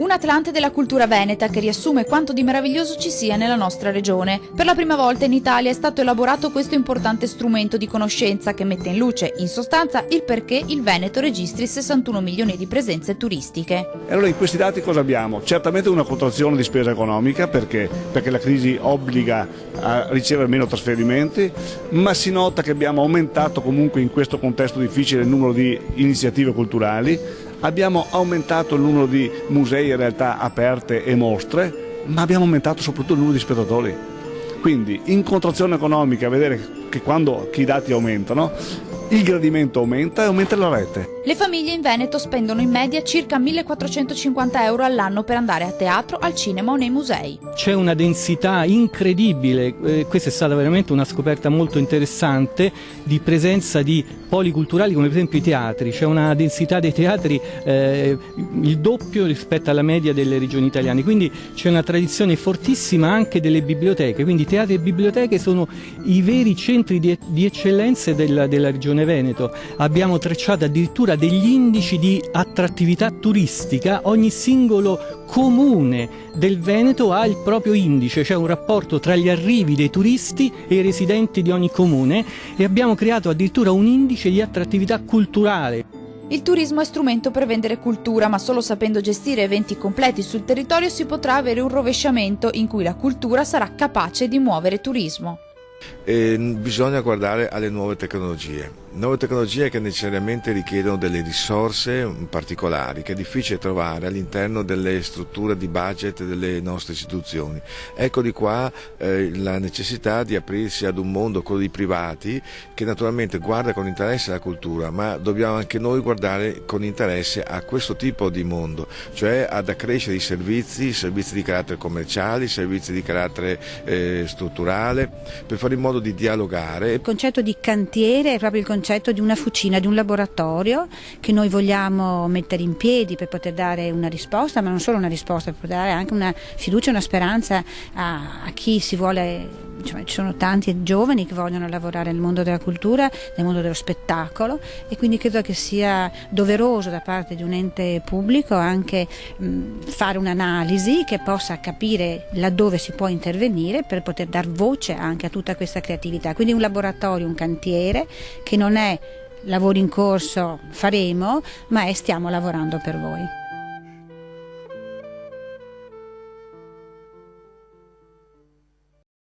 Un Atlante della cultura veneta che riassume quanto di meraviglioso ci sia nella nostra regione. Per la prima volta in Italia è stato elaborato questo importante strumento di conoscenza che mette in luce, in sostanza, il perché il Veneto registri 61 milioni di presenze turistiche. E allora in questi dati cosa abbiamo? Certamente una contrazione di spesa economica perché la crisi obbliga a ricevere meno trasferimenti, ma si nota che abbiamo aumentato comunque in questo contesto difficile il numero di iniziative culturali. Abbiamo aumentato il numero di musei in realtà aperte e mostre, ma abbiamo aumentato soprattutto il numero di spettatori. Quindi in contrazione economica, vedere che quando i dati aumentano, il gradimento aumenta e aumenta la rete. Le famiglie in Veneto spendono in media circa 1.450 euro all'anno per andare a teatro, al cinema o nei musei. C'è una densità incredibile, questa è stata veramente una scoperta molto interessante, di presenza di poli culturali come per esempio i teatri. C'è una densità dei teatri il doppio rispetto alla media delle regioni italiane, quindi c'è una tradizione fortissima anche delle biblioteche, quindi teatri e biblioteche sono i veri centri di eccellenza della regione Veneto. Abbiamo tracciato addirittura degli indici di attrattività turistica, ogni singolo comune del Veneto ha il proprio indice, c'è un rapporto tra gli arrivi dei turisti e i residenti di ogni comune e abbiamo creato addirittura un indice di attrattività culturale. Il turismo è strumento per vendere cultura, ma solo sapendo gestire eventi completi sul territorio si potrà avere un rovesciamento in cui la cultura sarà capace di muovere turismo. Bisogna guardare alle nuove tecnologie che necessariamente richiedono delle risorse particolari che è difficile trovare all'interno delle strutture di budget delle nostre istituzioni. Ecco di qua la necessità di aprirsi ad un mondo, quello dei privati, che naturalmente guarda con interesse alla cultura, ma dobbiamo anche noi guardare con interesse a questo tipo di mondo, cioè ad accrescere i servizi di carattere commerciale, servizi di carattere strutturale, per fare in modo di dialogare. Il concetto di cantiere è proprio il concetto di una fucina, di un laboratorio che noi vogliamo mettere in piedi per poter dare una risposta, ma non solo una risposta, per poter dare anche una fiducia, una speranza a chi si vuole. Ci sono tanti giovani che vogliono lavorare nel mondo della cultura, nel mondo dello spettacolo, e quindi credo che sia doveroso da parte di un ente pubblico anche fare un'analisi che possa capire laddove si può intervenire per poter dar voce anche a tutta questa creatività. Quindi un laboratorio, un cantiere che non è lavori in corso faremo, ma è stiamo lavorando per voi.